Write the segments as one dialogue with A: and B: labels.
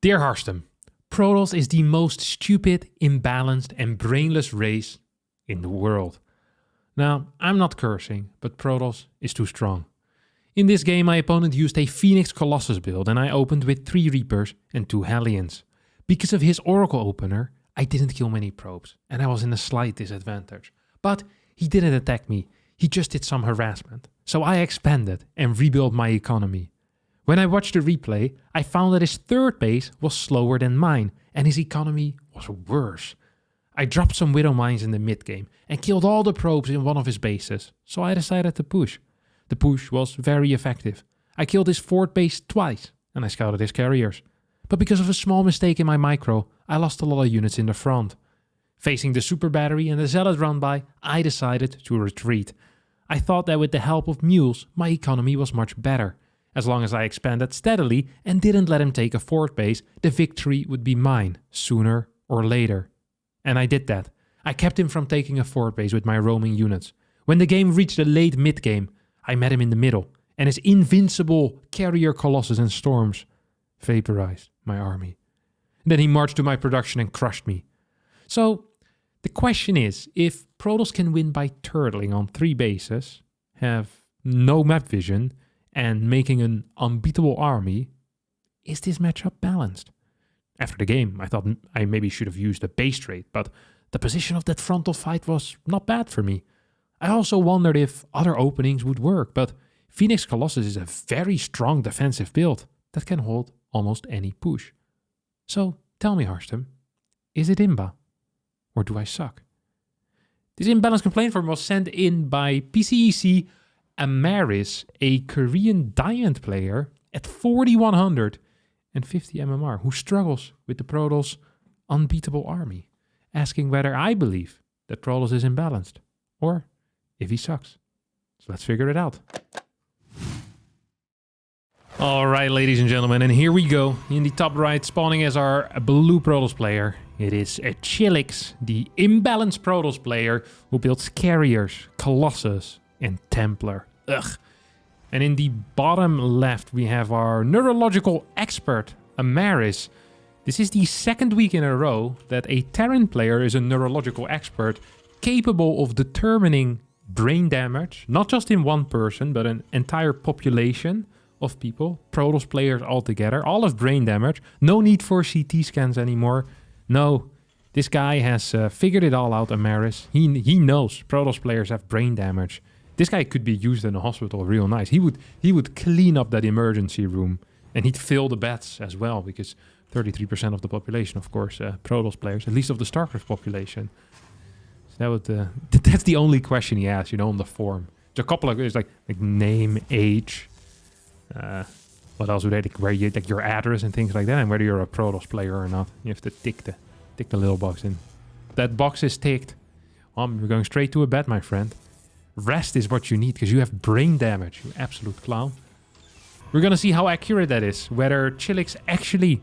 A: Dear Harstem, Protoss is the most stupid, imbalanced and brainless race in the world. Now, I'm not cursing, but Protoss is too strong. In this game, my opponent used a Phoenix Colossus build and I opened with 3 Reapers and 2 Hellions. Because of his Oracle opener, I didn't kill many probes and I was in a slight disadvantage. But he didn't attack me, he just did some harassment. So I expanded and rebuilt my economy. When I watched the replay, I found that his third base was slower than mine and his economy was worse. I dropped some Widow Mines in the mid game and killed all the probes in one of his bases, so I decided to push. The push was very effective. I killed his fourth base twice and I scouted his carriers. But because of a small mistake in my micro, I lost a lot of units in the front. Facing the super battery and the zealot run by, I decided to retreat. I thought that with the help of mules, my economy was much better. As long as I expanded steadily and didn't let him take a fourth base, the victory would be mine, sooner or later. And I did that. I kept him from taking a fourth base with my roaming units. When the game reached the late mid-game, I met him in the middle, and his invincible carrier Colossus and Storms vaporized my army. Then he marched to my production and crushed me. So, the question is, if Protoss can win by turtling on 3 bases, have no map vision, and making an unbeatable army, is this matchup balanced? After the game, I thought I maybe should have used a base trade, but the position of that frontal fight was not bad for me. I also wondered if other openings would work, but Phoenix Colossus is a very strong defensive build that can hold almost any push. So tell me, Harstem, is it IMBA or do I suck? This imbalanced complaint form was sent in by PCEC Amaris, a Korean Giant player at 4150 MMR who struggles with the Protoss unbeatable army, asking whether I believe that Protoss is imbalanced or if he sucks. So let's figure it out. Alright, ladies and gentlemen, and here we go. In the top right, spawning as our blue Protoss player, it is Chilix, the imbalanced Protoss player who builds carriers, Colossus, and Templar. Ugh. And in the bottom left, we have our neurological expert, Amaris. This is the 2nd week in a row that a Terran player is a neurological expert capable of determining brain damage, not just in one person, but an entire population of people, Protoss players altogether, all of brain damage. No need for CT scans anymore. No, this guy has figured it all out, Amaris. He knows Protoss players have brain damage. This guy could be used in a hospital real nice. He would clean up that emergency room and he'd fill the beds as well because 33% of the population, of course, Protoss players, at least of the StarCraft population. So that would that's the only question he asks, on the form. There's a couple of it's like name, age, what else would they where you like your address and things like that, and whether you're a Protoss player or not. You have to tick the little box in. That box is ticked. We're going straight to a bed, my friend. Rest is what you need because you have brain damage, you absolute clown. We're gonna see how accurate that is, whether Chilix actually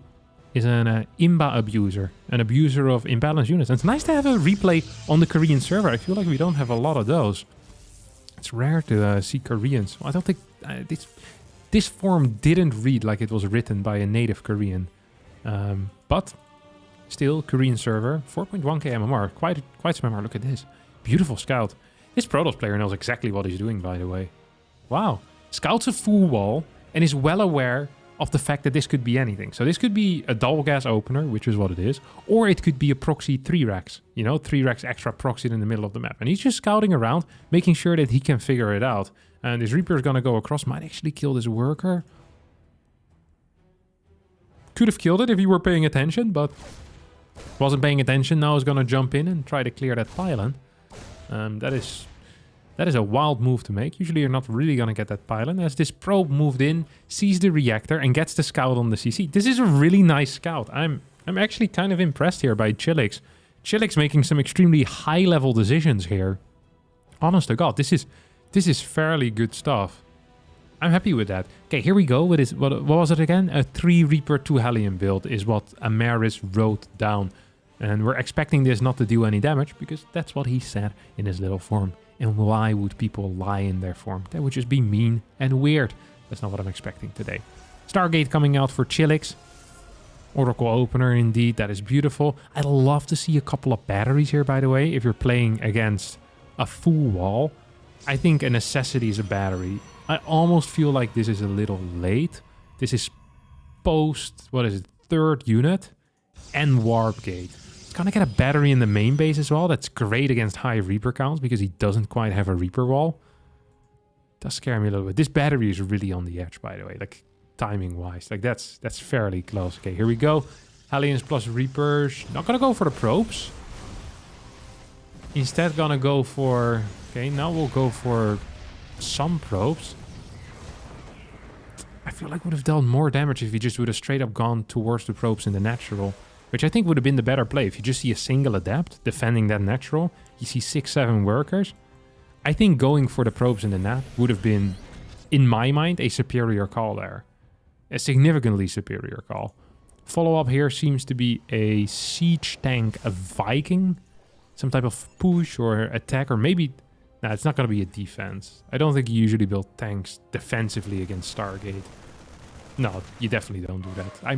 A: is an IMBA abuser, an abuser of imbalanced units. And it's nice to have a replay on the Korean server. I feel like we don't have a lot of those. It's rare to see Koreans. Well, I don't think this form didn't read like it was written by a native Korean. But still, Korean server, 4.1k MMR, quite some MMR. Look at this, beautiful scout. This Protoss player knows exactly what he's doing, by the way. Wow. Scouts a full wall and is well aware of the fact that this could be anything. So this could be a double gas opener, which is what it is, or it could be a proxy 3 racks. 3 racks extra proxied in the middle of the map. And he's just scouting around, making sure that he can figure it out. And this Reaper is going to go across, might actually kill this worker. Could have killed it if you were paying attention, but wasn't paying attention. Now is going to jump in and try to clear that pylon. That is a wild move to make. Usually you're not really going to get that pylon. As this probe moved in, sees the reactor and gets the scout on the CC. This is a really nice scout. I'm actually kind of impressed here by Chilix. Chilix making some extremely high level decisions here. Honest to God, this is fairly good stuff. I'm happy with that. Okay, here we go. What was it again? A 3 Reaper 2 Hellion build is what Amaris wrote down. And we're expecting this not to do any damage because that's what he said in his little form. And why would people lie in their form? That would just be mean and weird. That's not what I'm expecting today. Stargate coming out for Chilix. Oracle opener, indeed. That is beautiful. I'd love to see a couple of batteries here, by the way, if you're playing against a full wall. I think a necessity is a battery. I almost feel like this is a little late. This is post, what is it, 3rd unit and warp gate. It's gonna get a battery in the main base as well. That's great against high Reaper counts because he doesn't quite have a Reaper wall. Does scare me a little bit. This battery is really on the edge, by the way, like timing wise. Like that's fairly close. Okay, here we go. Hellions plus Reapers. Not gonna go for the probes. Instead gonna go for, okay, now we'll go for some probes. I feel like would have dealt more damage if he just would have straight up gone towards the probes in the natural, which I think would have been the better play. If you just see a single adept defending that natural, you see 6-7 workers. I think going for the probes in the net would have been, in my mind, a superior call there. A significantly superior call. Follow-up here seems to be a siege tank, a Viking. Some type of push or attack, or maybe... Nah, it's not going to be a defense. I don't think you usually build tanks defensively against Stargate. No, you definitely don't do that.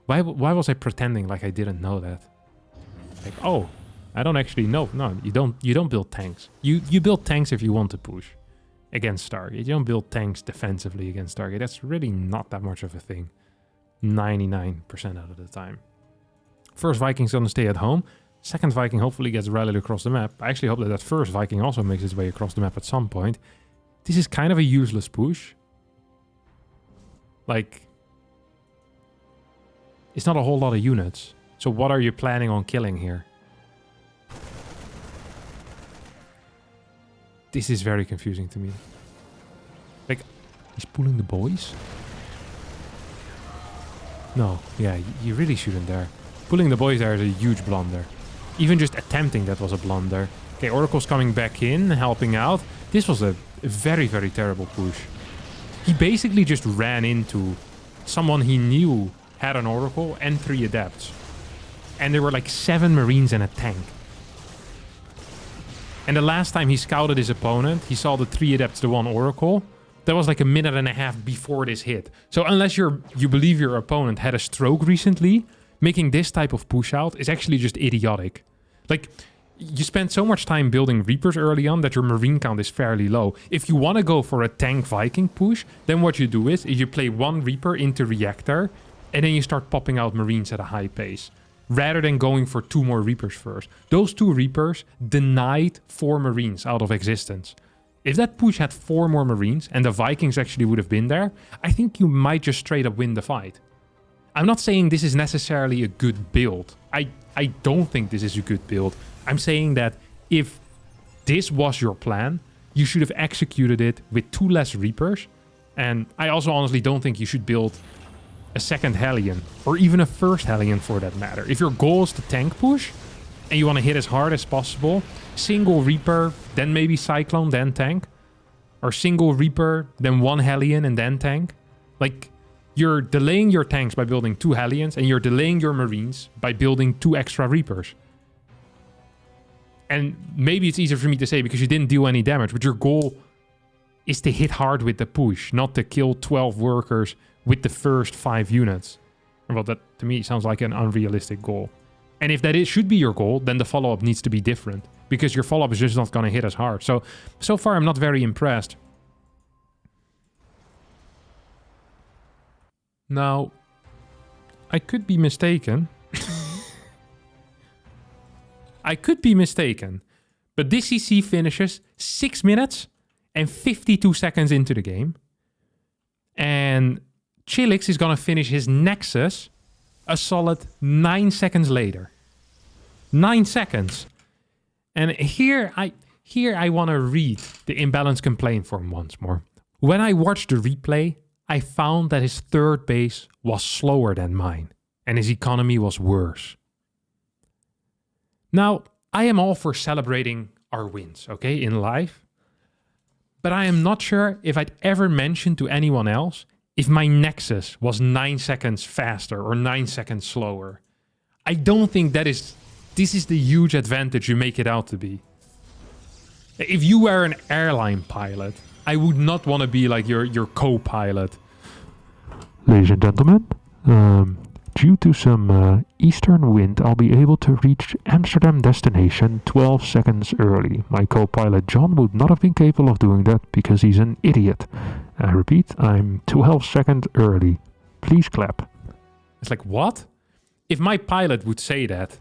A: Why was I pretending like I didn't know that? Like, oh, I don't actually know. No, you don't build tanks. You build tanks if you want to push against Stargate. You don't build tanks defensively against Stargate. That's really not that much of a thing. 99% out of the time. First Viking's going to stay at home. Second Viking hopefully gets rallied across the map. I actually hope that that first Viking also makes its way across the map at some point. This is kind of a useless push. Like, it's not a whole lot of units. So what are you planning on killing here? This is very confusing to me. Like, he's pulling the boys? No, yeah, you really shouldn't there. Pulling the boys there is a huge blunder. Even just attempting that was a blunder. Okay, Oracle's coming back in, helping out. This was a very, very terrible push. He basically just ran into someone he knew had an Oracle and 3 adepts. And there were like 7 Marines and a tank. And the last time he scouted his opponent, he saw the 3 adepts, the 1 Oracle. That was like a minute and a half before this hit. So unless you believe your opponent had a stroke recently, making this type of push out is actually just idiotic. Like, you spend so much time building Reapers early on that your Marine count is fairly low. If you want to go for a tank Viking push, then what you do is you play 1 Reaper into Reactor, and then you start popping out Marines at a high pace, rather than going for 2 more Reapers first. Those 2 Reapers denied 4 Marines out of existence. If that push had 4 more Marines, and the Vikings actually would have been there, I think you might just straight up win the fight. I'm not saying this is necessarily a good build. I don't think this is a good build. I'm saying that if this was your plan, you should have executed it with 2 less Reapers. And I also honestly don't think you should build a second Hellion, or even a first Hellion for that matter. If your goal is to tank push, and you want to hit as hard as possible, single Reaper, then maybe Cyclone, then tank. Or single Reaper, then 1 Hellion, and then tank. Like, you're delaying your tanks by building 2 Hellions, and you're delaying your Marines by building 2 extra Reapers. And maybe it's easier for me to say because you didn't do any damage, but your goal is to hit hard with the push, not to kill 12 workers with the first 5 units. Well, that to me sounds like an unrealistic goal. And if that should be your goal, then the follow-up needs to be different, because your follow-up is just not going to hit as hard. So far I'm not very impressed. Now, I could be mistaken. I could be mistaken. But this CC finishes 6 minutes and 52 seconds into the game. And Chilix is going to finish his Nexus a solid 9 seconds later. 9 seconds. And here I want to read the imbalance complaint form once more. When I watched the replay, I found that his 3rd base was slower than mine, and his economy was worse. Now, I am all for celebrating our wins, okay, in life. But I am not sure if I'd ever mentioned to anyone else if my Nexus was 9 seconds faster or 9 seconds slower. I don't think this is the huge advantage you make it out to be. If you were an airline pilot, I would not want to be like your co-pilot.
B: Ladies and gentlemen, Due to some eastern wind, I'll be able to reach Amsterdam destination 12 seconds early. My co-pilot John would not have been capable of doing that because he's an idiot. I repeat, I'm 12 seconds early. Please clap.
A: It's like, what? If my pilot would say that,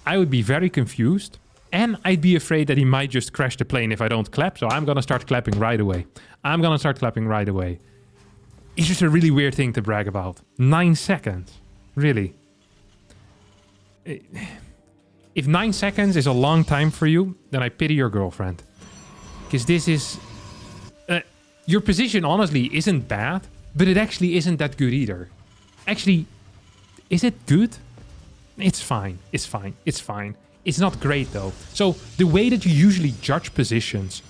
A: I would be very confused. And I'd be afraid that he might just crash the plane if I don't clap. So I'm going to start clapping right away. It's just a really weird thing to brag about. 9 seconds. Really. If 9 seconds is a long time for you, then I pity your girlfriend. Because this is... your position, honestly, isn't bad. But it actually isn't that good either. Actually, is it good? It's fine. It's not great, though. So the way that you usually judge positions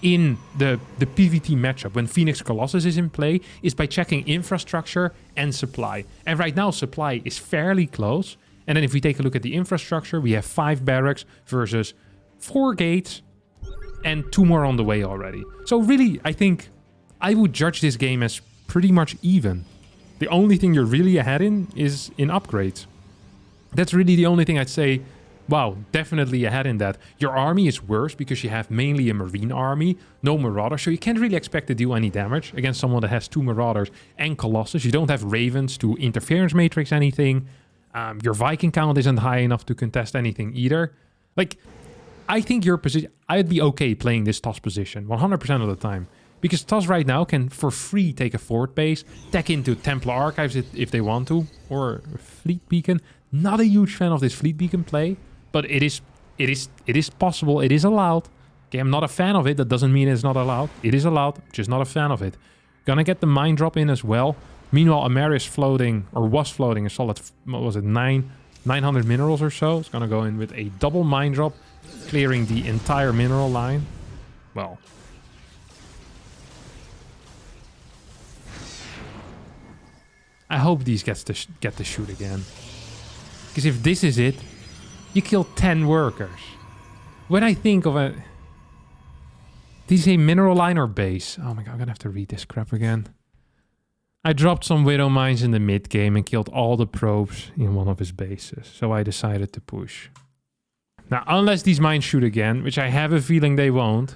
A: in the PvT matchup when Phoenix Colossus is in play is by checking infrastructure and supply. And right now supply is fairly close. And then if we take a look at the infrastructure, we have 5 barracks versus 4 gates and 2 more on the way already. So really, I think I would judge this game as pretty much even. The only thing you're really ahead in is in upgrades. That's really the only thing I'd say. Wow, definitely ahead in that. Your army is worse because you have mainly a marine army, no marauders, so you can't really expect to do any damage against someone that has 2 marauders and colossus. You don't have ravens to interference matrix anything. Your Viking count isn't high enough to contest anything either. Like, I think your position... I'd be okay playing this TOS position 100% of the time. Because TOS right now can, for free, take a fort base, tech into Templar Archives if they want to, or Fleet Beacon. Not a huge fan of this Fleet Beacon play. But it is possible. It is allowed. Okay, I'm not a fan of it. That doesn't mean it's not allowed. It is allowed. Just not a fan of it. Gonna get the mine drop in as well. Meanwhile, Amer is floating, or was floating, a solid, what was it, 900 minerals or so. It's gonna go in with a double mine drop, clearing the entire mineral line. Well. I hope these get to shoot again. Because if this is it, you kill 10 workers. When I think of a... Did you say mineral line or base? Oh my god, I'm gonna have to read this crap again. I dropped some Widow Mines in the mid game and killed all the probes in one of his bases. So I decided to push. Now, unless these mines shoot again, which I have a feeling they won't.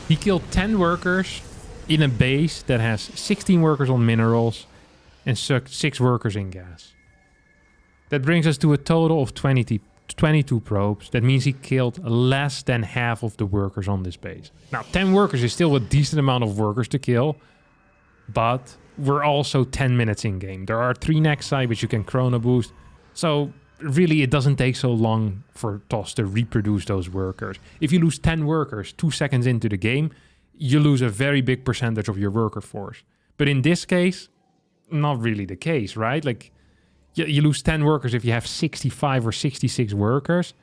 A: He killed 10 workers in a base that has 16 workers on minerals and 6 workers in gas. That brings us to a total of 22 probes. That means he killed less than half of the workers on this base. Now, 10 workers is still a decent amount of workers to kill. But we're also 10 minutes in game. There are 3 next side which you can chrono boost. So really it doesn't take so long for TOS to reproduce those workers. If you lose 10 workers 2 seconds into the game, you lose a very big percentage of your worker force. But in this case, not really the case, right? Like, you lose 10 workers if you have 65 or 66 workers.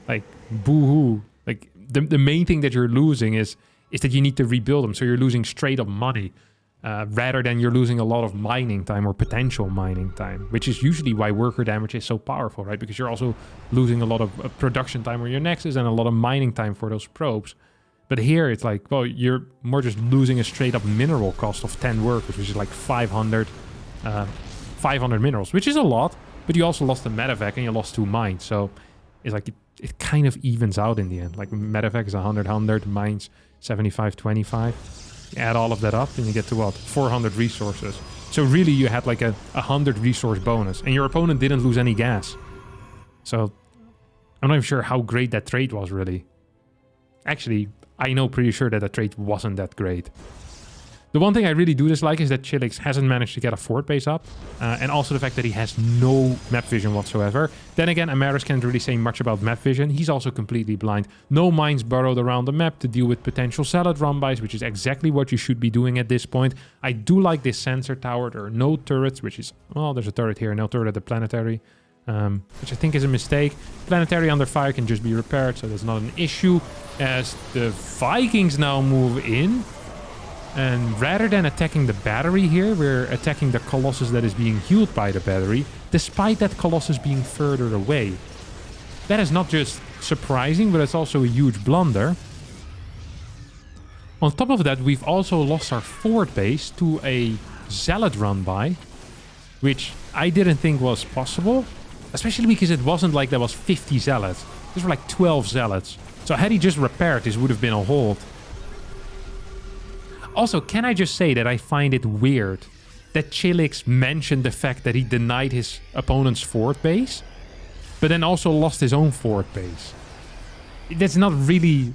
A: Like, boo-hoo. Like, the main thing that you're losing is that you need to rebuild them. So you're losing straight up money rather than you're losing a lot of mining time or potential mining time, which is usually why worker damage is so powerful, right? Because you're also losing a lot of production time on your nexus and a lot of mining time for those probes. But here it's like, well, you're more just losing a straight up mineral cost of 10 workers, which is like 500 minerals, which is a lot, but you also lost the medevac and you lost 2 mines. So it's like it kind of evens out in the end. Like medevac is 100, mines 75, 25. You add all of that up and you get to what? 400 resources. So really you had like a 100 resource bonus and your opponent didn't lose any gas. So I'm not even sure how great that trade was really. Actually, I know pretty sure that trade wasn't that great. The one thing I really do dislike is that Chilix hasn't managed to get a fort base up. And also the fact that he has no map vision whatsoever. Then again, Amaris can't really say much about map vision. He's also completely blind. No mines burrowed around the map to deal with potential salad run-bys, which is exactly what you should be doing at this point. I do like this sensor tower. There are no turrets, which is... Well, there's a turret here, no turret at the planetary. Which I think is a mistake. Planetary under fire can just be repaired, so that's not an issue. As the Vikings now move in... And rather than attacking the battery here, we're attacking the Colossus that is being healed by the battery, despite that Colossus being further away. That is not just surprising, but it's also a huge blunder. On top of that, we've also lost our fort base to a Zealot run-by. which I didn't think was possible, especially because it wasn't like there was 50 zealots. These were like 12 zealots. So had he just repaired, this would have been a hold. Also, can I just say that I find it weird that Chilix mentioned the fact that he denied his opponent's fort base, but then also lost his own fort base. That's not really,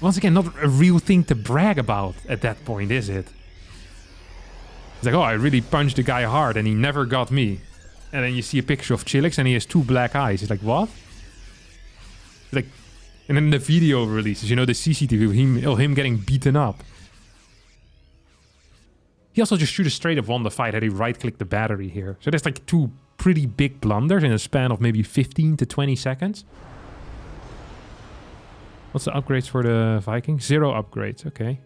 A: once again, not a real thing to brag about at that point, is it? It's like, oh, I really punched the guy hard and he never got me. And then you see a picture of Chilix and he has 2 black eyes. He's like, what? Like, and then the video releases, you know, the CCTV of him getting beaten up. He also just should have straight up won the fight had he right-clicked the battery here. So there's like 2 pretty big blunders in a span of maybe 15 to 20 seconds. What's the upgrades for the Vikings? 0 upgrades, okay.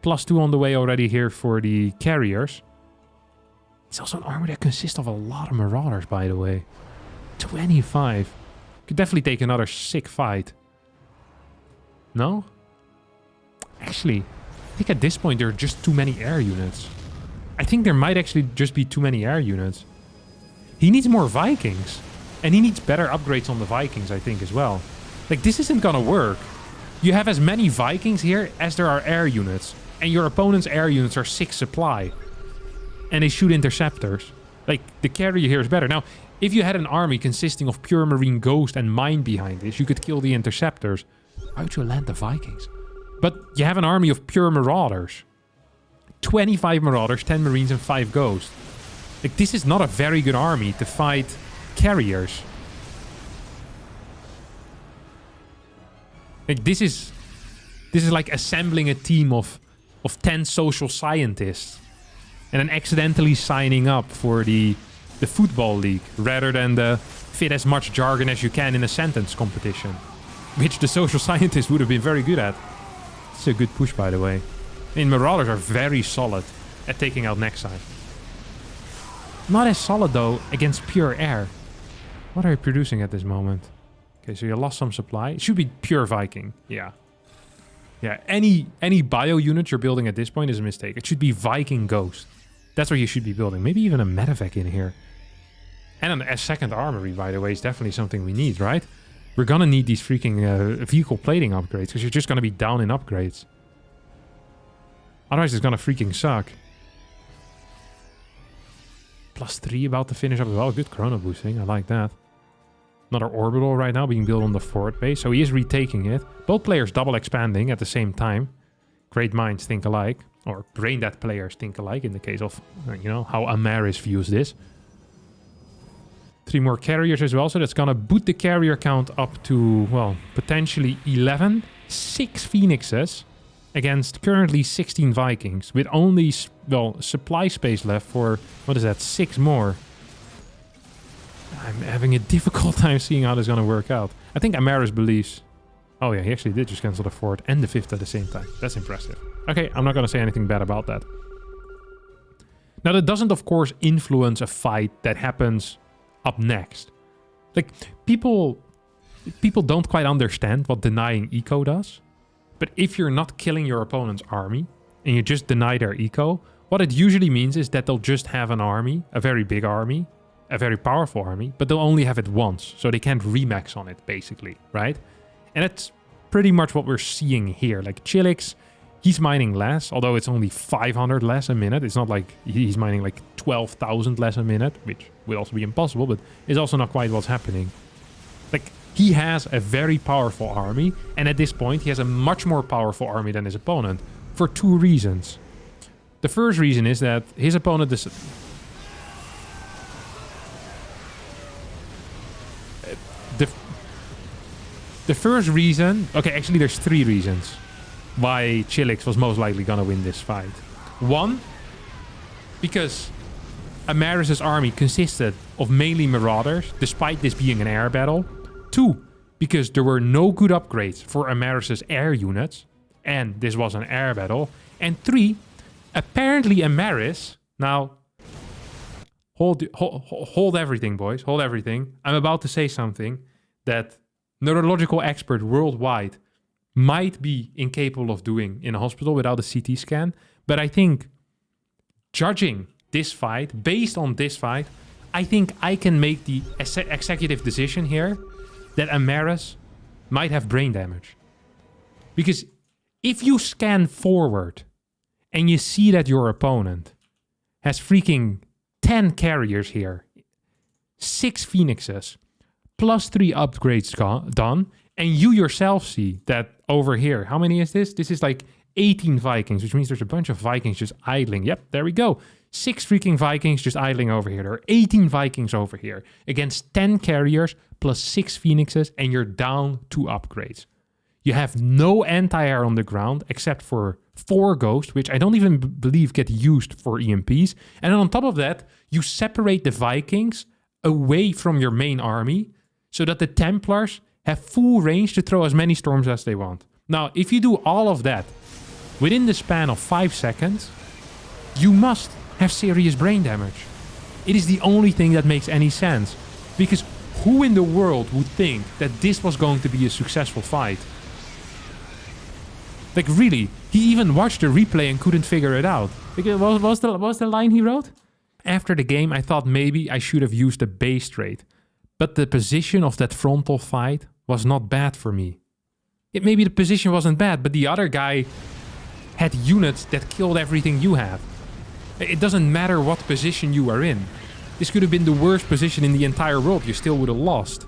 A: +2 on the way already here for the carriers. It's also an army that consists of a lot of marauders, by the way. 25. Could definitely take another sick fight. No? Actually, I think at this point there are just too many air units. I think there might actually just be too many air units. He needs more Vikings. And he needs better upgrades on the Vikings, I think, as well. Like, this isn't gonna work. You have as many Vikings here as there are air units. And your opponent's air units are 6 supply. And they shoot interceptors. Like, the carrier here is better. Now, if you had an army consisting of pure Marine Ghost and Mine behind this, you could kill the interceptors. Why would you land the Vikings? But you have an army of pure Marauders. 25 Marauders, 10 Marines, and 5 Ghosts. Like, this is not a very good army to fight carriers. Like, this is like assembling a team of 10 social scientists and then accidentally signing up for the football league rather than the fit as much jargon as you can in a sentence competition, which the social scientists would have been very good at. It's a good push, by the way. I mean, Marauders are very solid at taking out next side. Not as solid, though, against pure air. What are you producing at this moment? Okay, so you lost some supply. It should be pure Viking. Yeah. Yeah, any bio unit you're building at this point is a mistake. It should be Viking Ghost. That's what you should be building. Maybe even a medevac in here. And a second armory, by the way, is definitely something we need, right? We're gonna need these freaking vehicle plating upgrades, because you're just gonna be down in upgrades. Otherwise, it's gonna freaking suck. +3 about to finish up as well. Good chrono boosting. I like that. Another orbital right now being built on the fort base. So he is retaking it. Both players double expanding at the same time. Great minds think alike. Or brain dead players think alike in the case of, you know, how Amaris views this. 3 more carriers as well. So that's going to boot the carrier count up to, well, potentially 11. 6 Phoenixes against currently 16 Vikings. With only, well, supply space left for, what is that, 6 more. I'm having a difficult time seeing how this is going to work out. I think Amaris believes... Oh yeah, he actually did just cancel the 4th and the 5th at the same time. That's impressive. Okay, I'm not going to say anything bad about that. Now, that doesn't, of course, influence a fight that happens up next. Like, people don't quite understand what denying eco does. But if you're not killing your opponent's army, and you just deny their eco, what it usually means is that they'll just have an army, a very big army, a very powerful army, but they'll only have it once, so they can't remax on it, basically, right? And that's pretty much what we're seeing here. Like, Chilix, he's mining less, although it's only 500 less a minute. It's not like he's mining like 12,000 less a minute, which would also be impossible, but it's also not quite what's happening. Like, he has a very powerful army, and at this point, he has a much more powerful army than his opponent, for 2 reasons. The first reason is that his opponent is... The first reason... Okay, actually there's 3 reasons why Chilix was most likely gonna win this fight. 1, because Amaris' army consisted of mainly Marauders, despite this being an air battle. 2, because there were no good upgrades for Amaris' air units, and this was an air battle. And 3, apparently Amaris... Now, hold everything, boys. Hold everything. I'm about to say something that... neurological expert worldwide might be incapable of doing in a hospital without a CT scan. But I think, judging this fight, based on this fight, I think I can make the executive decision here that Amaris might have brain damage. Because if you scan forward and you see that your opponent has freaking 10 carriers here, 6 Phoenixes, plus 3 upgrades done, and you yourself see that over here, how many is this? This is like 18 Vikings, which means there's a bunch of Vikings just idling. Yep, there we go. 6 freaking Vikings just idling over here. There are 18 Vikings over here against 10 carriers plus 6 Phoenixes, and you're down 2 upgrades. You have no anti-air on the ground except for 4 ghosts, which I don't even believe get used for EMPs. And then on top of that, you separate the Vikings away from your main army so that the Templars have full range to throw as many storms as they want. Now, if you do all of that within the span of 5 seconds, you must have serious brain damage. It is the only thing that makes any sense. Because who in the world would think that this was going to be a successful fight? Like really, he even watched the replay and couldn't figure it out. Like, what was the line he wrote? After the game, I thought maybe I should have used a base trade. But the position of that frontal fight was not bad for me. Maybe the position wasn't bad, but the other guy had units that killed everything you have. It doesn't matter what position you are in. This could have been the worst position in the entire world. You still would have lost.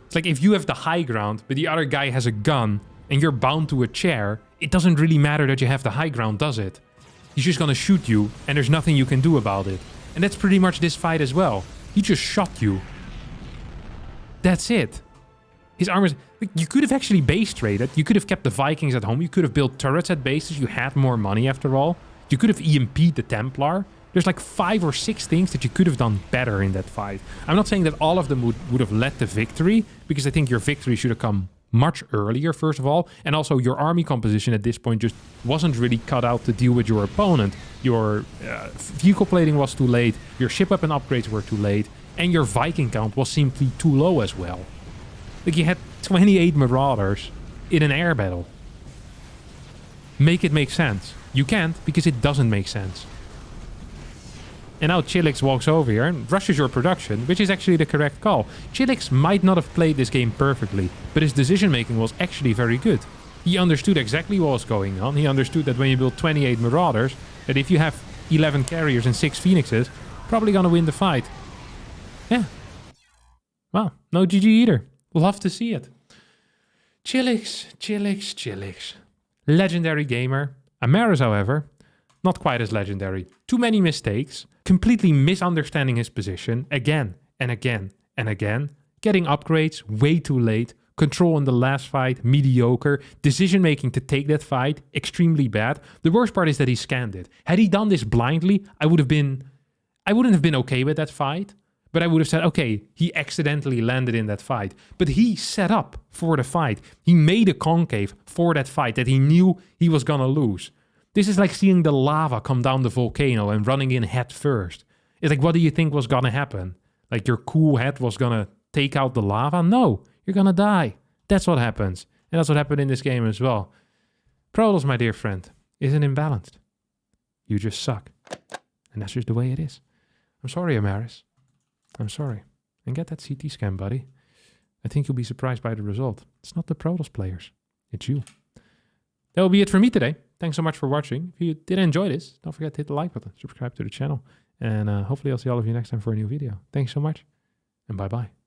A: It's like if you have the high ground, but the other guy has a gun, and you're bound to a chair, it doesn't really matter that you have the high ground, does it? He's just gonna shoot you, and there's nothing you can do about it. And that's pretty much this fight as well. He just shot you. That's it. His armors... You could have actually base traded. You could have kept the Vikings at home. You could have built turrets at bases. You had more money after all. You could have EMP'd the Templar. There's like 5 or 6 things that you could have done better in that fight. I'm not saying that all of them would have led to victory, because I think your victory should have come much earlier, first of all. And also your army composition at this point just wasn't really cut out to deal with your opponent. Your vehicle plating was too late. Your ship weapon upgrades were too late. And your Viking count was simply too low as well. Like you had 28 Marauders in an air battle. Make it make sense. You can't, because it doesn't make sense. And now Chilix walks over here and rushes your production, which is actually the correct call. Chilix might not have played this game perfectly, but his decision making was actually very good. He understood exactly what was going on. He understood that when you build 28 Marauders, that if you have 11 carriers and 6 Phoenixes, probably gonna win the fight. Yeah. Well, no GG either. Love to see it. Chilix. Legendary gamer. Amaris, however, not quite as legendary. Too many mistakes. Completely misunderstanding his position again and again and again. Getting upgrades way too late. Control in the last fight, mediocre. Decision making to take that fight, extremely bad. The worst part is that he scanned it. Had he done this blindly, I wouldn't have been okay with that fight. But I would have said, okay, he accidentally landed in that fight. But he set up for the fight. He made a concave for that fight that he knew he was gonna lose. This is like seeing the lava come down the volcano and running in head first. It's like, what do you think was gonna happen? Like your cool head was gonna take out the lava? No, you're gonna die. That's what happens. And that's what happened in this game as well. Protoss, my dear friend, isn't imbalanced. You just suck. And that's just the way it is. I'm sorry, Amaris. I'm sorry. And get that CT scan, buddy. I think you'll be surprised by the result. It's not the Protoss players. It's you. That will be it for me today. Thanks so much for watching. If you did enjoy this, don't forget to hit the like button, subscribe to the channel, and hopefully I'll see all of you next time for a new video. Thanks so much, and bye-bye.